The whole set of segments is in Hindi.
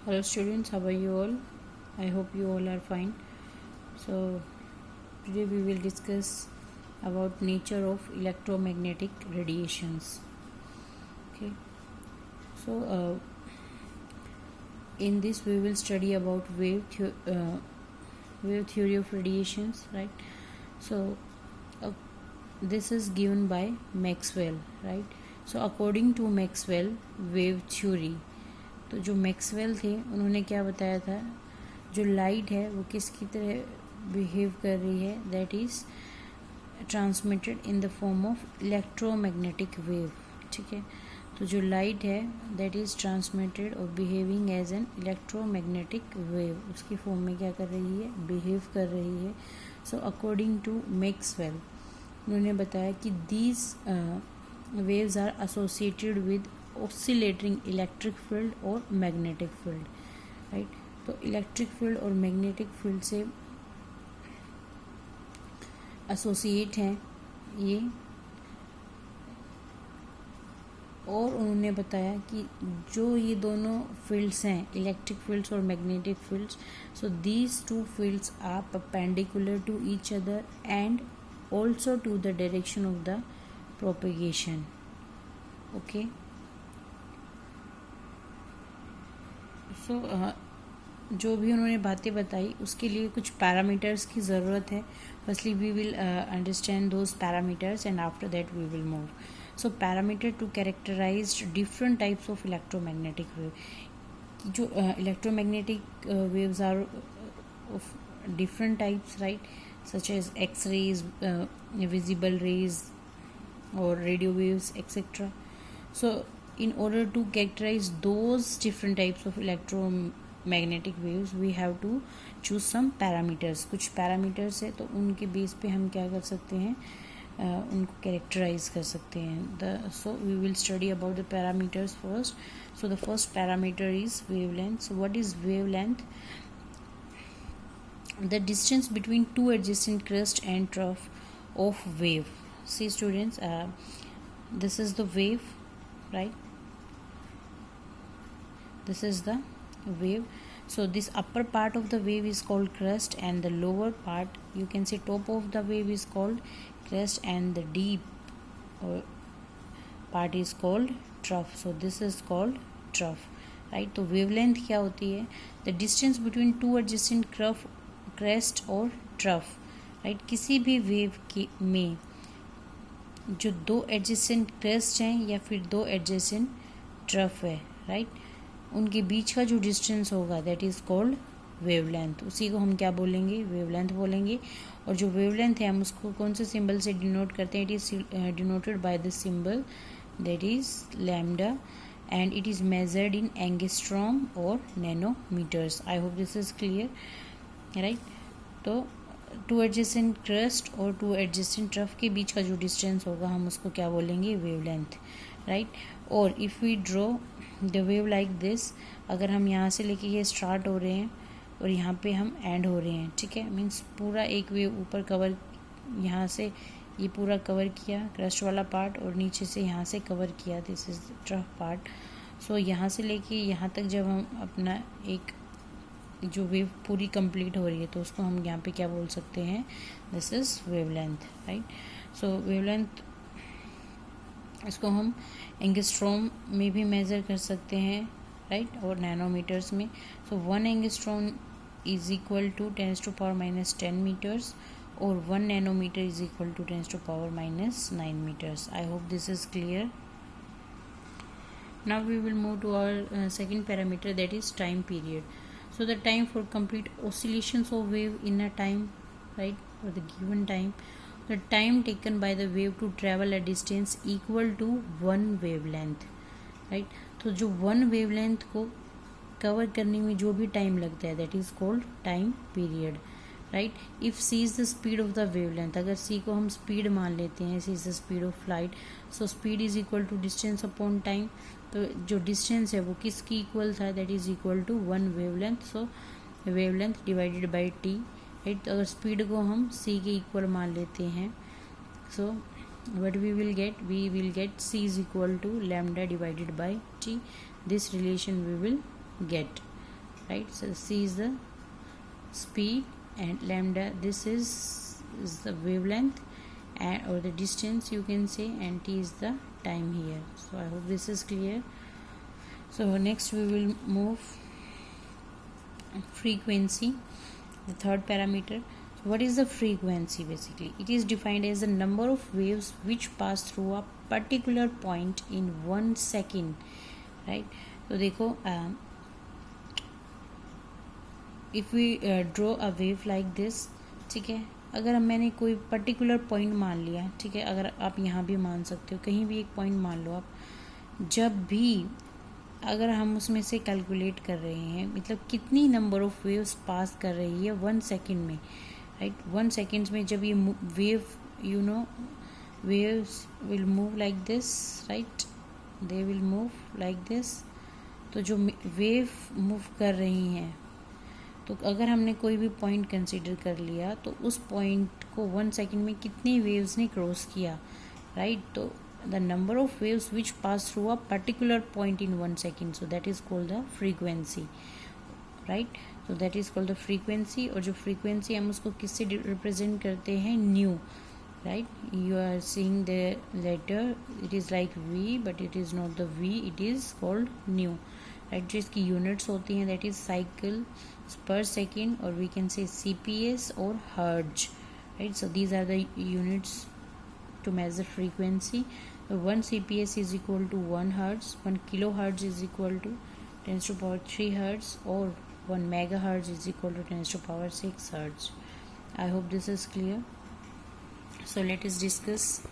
Hello students, how are you all? I hope you all are fine. So today we will discuss about nature of electromagnetic radiations. Okay. So in this we will study about wave theory of radiations, right? So uh, this is given by Maxwell, right? So according to Maxwell wave theory, तो जो मैक्सवेल थे उन्होंने क्या बताया था, जो लाइट है वो किसकी तरह बिहेव कर रही है, that is transmitted in the form of electromagnetic wave. ठीक है, तो जो लाइट है दैट इज़ ट्रांसमिटेड और behaving as an electromagnetic wave, उसकी फॉर्म में क्या कर रही है, बिहेव कर रही है. सो अकॉर्डिंग टू मैक्सवेल उन्होंने बताया कि these waves are associated with oscillating electric field और मैग्नेटिक फील्ड, राइट. तो इलेक्ट्रिक फील्ड और मैग्नेटिक फील्ड से एसोसिएट हैं ये. और उन्होंने बताया कि जो ये दोनों फील्ड्स हैं, इलेक्ट्रिक फील्ड्स और magnetic fields, so these two fields are perpendicular to each other and also to the direction of the propagation. Okay, so जो भी उन्होंने बातें बताई उसके लिए कुछ पैरामीटर्स की ज़रूरत है. Firstly we will understand those parameters and after that we will move. So parameter to characterise different types of electromagnetic wave. जो electromagnetic waves are of different types, right, such as X rays, visible rays और radio waves etcetera. So in order to characterize those different types of electromagnetic waves we have to choose some parameters. कुछ parameters है तो उनके बेस पे हम क्या कर सकते हैं, उनको characterize कर सकते हैं. So we will study about the parameters first. So the first parameter is wavelength. So what is wavelength? The distance between two adjacent crest and trough of wave. See students, this is the wave, right? This is the wave. So this upper part of the wave is called crest and the lower part, you can say top of the wave, is called crest and the deep part is called trough. So this is called trough, right? तो wavelength क्या होती है, the distance between two adjacent crest और trough, right? किसी भी wave की में जो दो adjacent crest हैं या फिर दो adjacent trough है, right, उनके बीच का जो डिस्टेंस होगा दैट इज़ कॉल्ड वेवलेंथ. उसी को हम क्या बोलेंगे, वेवलेंथ बोलेंगे. और जो वेवलेंथ है हम उसको कौन से सिंबल से डिनोट करते हैं, it is denoted by the symbol that is lambda and it is measured in angstrom और nanometres. I hope this is clear, right. तो टू एडजेसेंट क्रस्ट और टू एडजेसेंट ट्रफ के बीच का जो डिस्टेंस होगा हम उसको क्या बोलेंगे, वेवलेंथ, राइट. और if we draw the wave like this, अगर हम यहाँ से लेके ये स्टार्ट हो रहे हैं और यहाँ पे हम एंड हो रहे हैं, ठीक है, मीन्स पूरा एक वेव ऊपर कवर, यहाँ से ये पूरा कवर किया क्रस्ट वाला पार्ट और नीचे से यहाँ से कवर किया, दिस इज ट्रफ पार्ट. सो यहाँ से लेके यहाँ तक जब हम अपना एक जो वेव पूरी कंप्लीट हो रही है तो उसको हम यहाँ पे क्या बोल सकते हैं, this is wavelength, right. So wavelength इसको हम एंगस्ट्रॉम में भी मेज़र कर सकते हैं, राइट, और नैनोमीटर्स में. So 1 angstrom is equal to 10⁻⁻10 meters और 1 nanometer is equal to 10⁻⁹ meters. I hope this is clear. Now we will move to our second parameter that is time period. So the time for complete oscillations of wave in a time, right, for the given time, the time taken by the wave to travel a distance equal to 1 wavelength, right. तो जो 1 wavelength को कवर करने में जो भी टाइम लगता है that is called time period, right. If c is the speed of the wavelength, अगर c को हम स्पीड मान लेते हैं, c is the speed of light, so speed is equal to distance upon time. तो जो डिस्टेंस है वो किसकी इक्वल था, that is equal to 1 wavelength. So wavelength divided by t, right. अगर स्पीड को हम c के इक्वल मान लेते हैं, सो what we will get c is equal to lambda divided by t. This relation we will get, right? So c is the speed and lambda, this is the wavelength and or the distance you can say, and t is the time here. So I hope this is clear. So next we will move frequency, the third parameter. So what is the frequency? Basically it is defined as the number of waves which pass through a particular point in 1 second, right? तो देखो if we draw a wave like this, ठीक है, अगर मैंने कोई पर्टिकुलर पॉइंट मान लिया, ठीक है, अगर आप यहाँ भी मान सकते हो, कहीं भी एक पॉइंट मान लो आप, जब भी अगर हम उसमें से कैलकुलेट कर रहे हैं मतलब कितनी नंबर ऑफ वेव्स पास कर रही है 1 सेकेंड में, राइट? 1 सेकेंड्स में जब ये wave you know waves will move like this, right, they will move like this. तो जो वेव मूव कर रही हैं, तो अगर हमने कोई भी पॉइंट कंसीडर कर लिया तो उस पॉइंट को 1 सेकेंड में कितनी वेव्स ने क्रॉस किया, राइट? तो the number of waves which pass through a particular point in 1 second, so that is called the frequency, right? So that is called the frequency। और जो frequency हम उसको किससे represent करते हैं, nu, right? You are seeing the letter, it is like v but it is not the v, it is called nu, right? जो इसकी units होती हैं that is cycle per second, or we can say cps or hertz, right? So these are the units to measure frequency। 1 cps is equal to 1 hertz, 1 kilohertz is equal to 10 to power 3 hertz, or 1 megahertz is equal to 10 to power 6 hertz। I hope this is clear। So let us discuss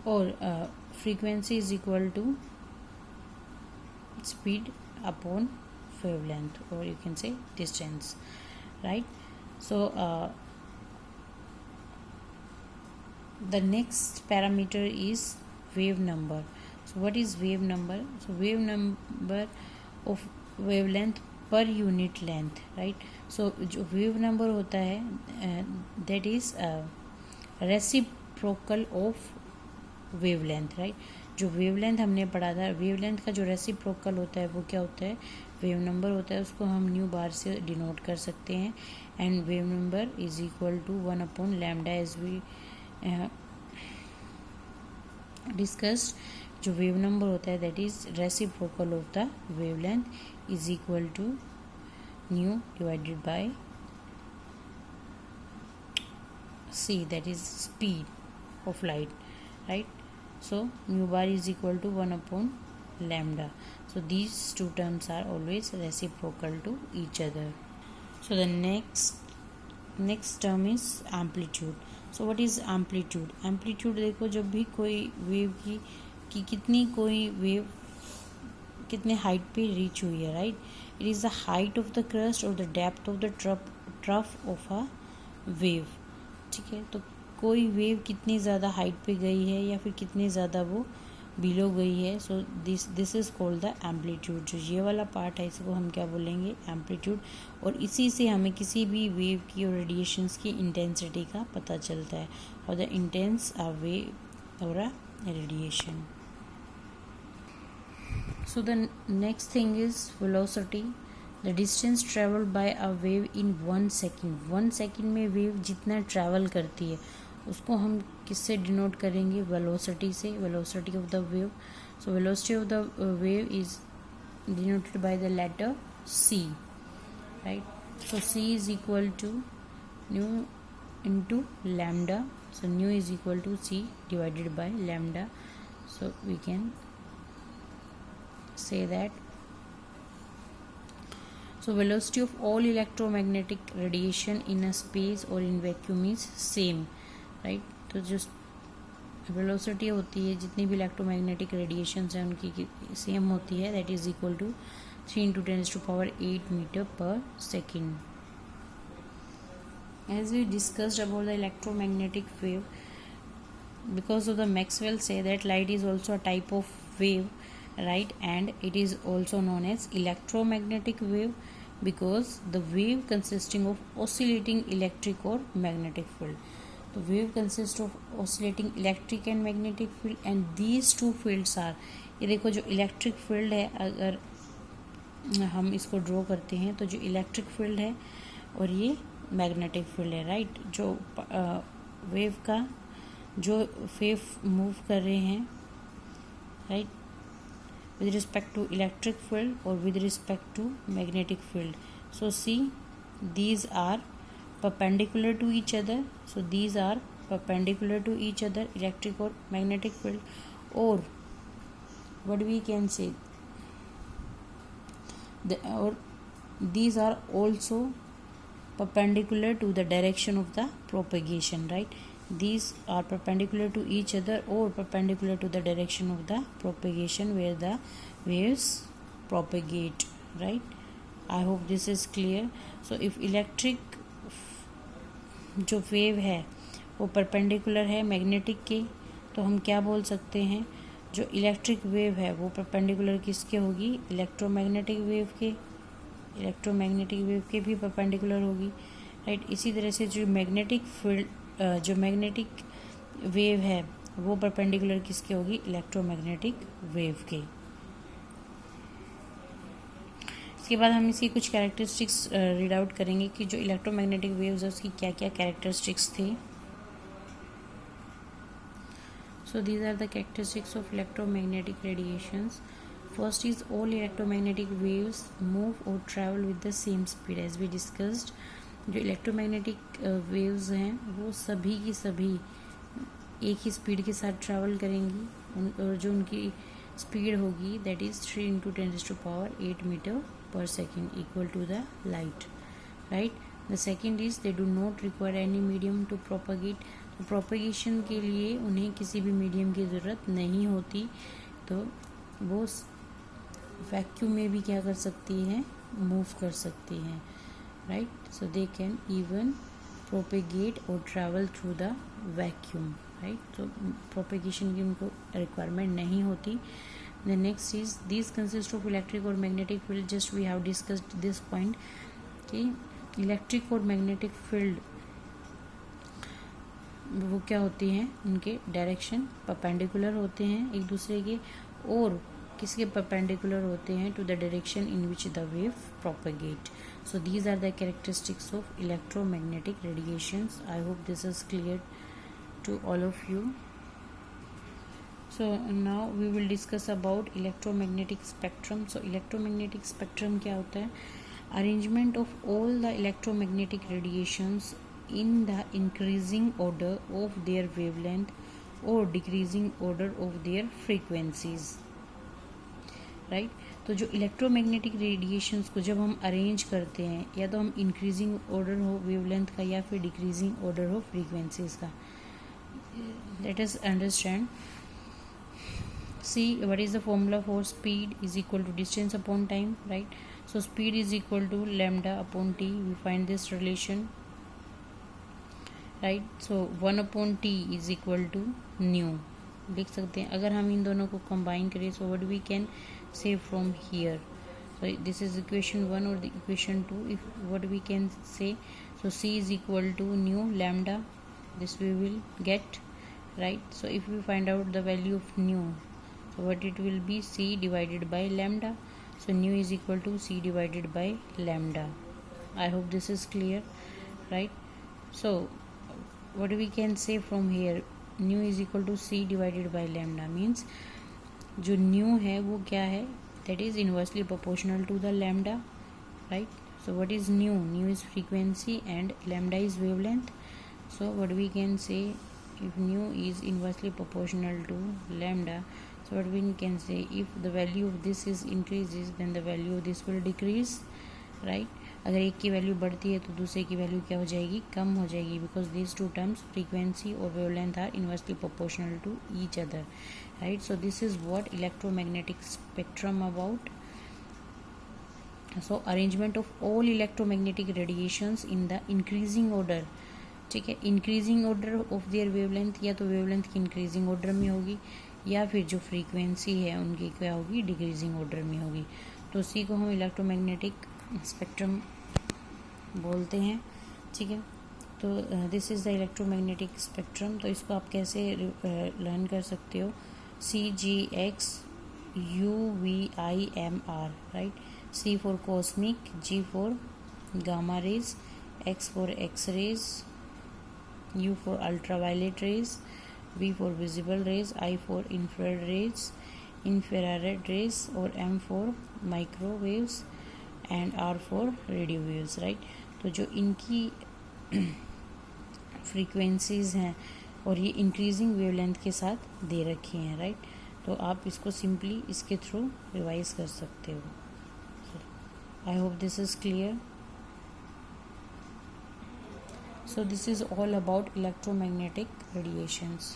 or frequency is equal to speed upon wavelength, or you can say distance, right? So the next parameter is wave number। So what is wave number? So wave number of wavelength per unit length, right? So जो wave number होता है that is reciprocal of wavelength, right? जो wavelength हमने पढ़ा था, wavelength का जो reciprocal होता है वो क्या होता है, wave number होता है, उसको हम न्यू बार से डिनोट कर सकते हैं। and wave number is equal to 1 upon lambda as we discussed। जो वेव नंबर होता है that is reciprocal of the wavelength is equal to nu divided by c, that is speed of light, right? So mu bar is equal to 1 upon lambda। So these two terms are always reciprocal to each other। So the next term is amplitude। So what is amplitude? amplitude देखो जब भी कोई वेव की कितनी कोई वेव कितने हाइट पे रीच हुई है, right? It is the height of the crest और the depth of the trough of a wave, ठीक है? तो कोई वेव कितनी ज़्यादा हाइट पे गई है या फिर कितनी ज़्यादा वो बिलो गई है, so this is called the amplitude. जो ये वाला पार्ट है इसको हम क्या बोलेंगे, एम्पलीट्यूड। और इसी से हमें किसी भी वेव की और रेडिएशंस की इंटेंसिटी का पता चलता है, और द इंटेंस अ वेव और a radiation. So the next thing is velocity, the distance travelled by a wave in 1 second. 1 second में वेव जितना ट्रैवल करती है उसको हम किससे डिनोट करेंगे, वेलोसिटी से, velocity of the wave. So velocity of the wave is denoted by the letter c, right? So c is equal to nu into lambda. So nu is equal to c divided by lambda. So we can say that so velocity of all electromagnetic radiation in a space or in vacuum is same, right? तो जो वेलोसिटी होती है जितनी भी इलेक्ट्रोमैग्नेटिक रेडिएशंस हैं उनकी सेम होती है, that is equal to 3 × 10⁸ meter per second. As we discussed about the electromagnetic wave, because of the Maxwell say that light is also a type of wave, right? And it is also known as electromagnetic wave because the wave consisting of oscillating electric or magnetic field. The wave consists of oscillating electric and magnetic field, and these two fields are ये देखो जो इलेक्ट्रिक फील्ड है, अगर हम इसको ड्रॉ करते हैं तो जो इलेक्ट्रिक फील्ड है और ये मैग्नेटिक फील्ड है, राइट। जो वेव का जो वेव मूव कर रहे हैं, right, with respect to electric field or with respect to magnetic field. So see, these are perpendicular to each other. So these are perpendicular to each other, electric or magnetic field. Or what we can say, or these are also perpendicular to the direction of the propagation, right. These are perpendicular to each other or perpendicular to the direction of the propagation where the waves propagate, right. I hope this is clear. So if electric जो वेव है वो परपेंडिकुलर है मैग्नेटिक के, तो हम क्या बोल सकते हैं, जो इलेक्ट्रिक वेव है वो परपेंडिकुलर किसके होगी, इलेक्ट्रोमैग्नेटिक वेव के, इलेक्ट्रोमैग्नेटिक वेव के भी परपेंडिकुलर होगी, राइट। इसी तरह से जो मैग्नेटिक फील्ड जो मैग्नेटिक वेव है वो परपेंडिकुलर किसके होगी, इलेक्ट्रोमैग्नेटिक वेव के। इसके बाद हम इसकी कुछ कैरेक्टरिस्टिक्स रीड आउट करेंगे कि जो इलेक्ट्रोमैग्नेटिक वेव्स है उसकी क्या क्या कैरेक्टरिस्टिक्स थी। So these are the characteristics of electromagnetic radiations. First is all electromagnetic waves move और travel with the same speed as we discussed. जो इलेक्ट्रोमैग्नेटिक वेव्स हैं वो सभी की सभी एक ही स्पीड के साथ ट्रैवल करेंगी और जो उनकी स्पीड होगी that is 3 × 10⁸ meter per second equal to the light, right. The second is they do not require any medium to propagate. Propagation के लिए उन्हें किसी भी मीडियम की ज़रूरत नहीं होती, तो वो वैक्यूम में भी क्या कर सकती हैं, मूव कर सकती हैं, right. So they can even propagate or travel through the vacuum, right. So propagation की उनको requirement नहीं होती। The next is these consist of electric or magnetic field. Just we have discussed this point कि electric और magnetic field वो क्या होती हैं, उनके डायरेक्शन परपेंडिकुलर होते हैं एक दूसरे के, और किसके परपेंडिकुलर होते हैं, to the direction in which the wave propagate. So these are the characteristics of electromagnetic radiations. I hope this is clear to all of you. So now we will discuss about electromagnetic spectrum. So electromagnetic spectrum क्या होता है, arrangement of all the electromagnetic radiations in the increasing order of their wavelength or decreasing order of their frequencies, right. तो जो इलेक्ट्रोमैग्नेटिक रेडिएशंस को जब हम अरेंज करते हैं, या तो हम इंक्रीजिंग ऑर्डर हो वेवलेंथ का या फिर डिक्रीजिंग ऑर्डर हो फ्रीक्वेंसीज का, let us understand. See what is the formula for speed is equal to distance upon time, right. So speed is equal to lambda upon T, we find this relation, right. So 1/t is equal to nu लिख सकते हैं। अगर हम इन दोनों को कंबाइन करें, so what we can say from here, so this is equation 1 or the equation 2. If what we can say, so c is equal to nu lambda, this we will get, right. So if we find out the value of nu, so what it will be, c divided by lambda. So nu is equal to c divided by lambda. I hope this is clear, right. So what we can say from here, nu is equal to c divided by lambda means जो न्यू है वो क्या है, that is inversely proportional to the lambda, right. So what is nu, nu is frequency and lambda is wavelength. So what we can say, if nu is inversely proportional to lambda, so what we can say, if the value of this is increases then the value of this will decrease, right. अगर एक की वैल्यू बढ़ती है तो दूसरे की वैल्यू क्या हो जाएगी, कम हो जाएगी, because these two terms frequency और wavelength are inversely proportional to each other, right. So this is what electromagnetic spectrum about. So arrangement of all electromagnetic radiations in the increasing order, ठीक है. Increasing order of their wavelength, या तो वेवलेंथ की इंक्रीजिंग ऑर्डर में होगी या फिर जो फ्रीक्वेंसी है उनकी क्या होगी, डिक्रीजिंग ऑर्डर में होगी. तो उसी को हम इलेक्ट्रोमैग्नेटिक स्पेक्ट्रम बोलते हैं, ठीक है. तो this is the electromagnetic spectrum. तो इसको आप कैसे लर्न कर सकते हो, CGX UVIMR, right? C for cosmic, G for gamma rays, X for X-rays, U for ultraviolet rays, V for visible rays, I for infrared rays, और M for microwaves and R for radio waves, right? तो जो इनकी फ्रीक्वेंसीज हैं और ये इंक्रीजिंग वेवलेंथ के साथ दे रखी हैं, राइट? तो आप इसको सिंपली इसके थ्रू रिवाइज कर सकते हो. आई hope this is clear. So this is all about electromagnetic radiations.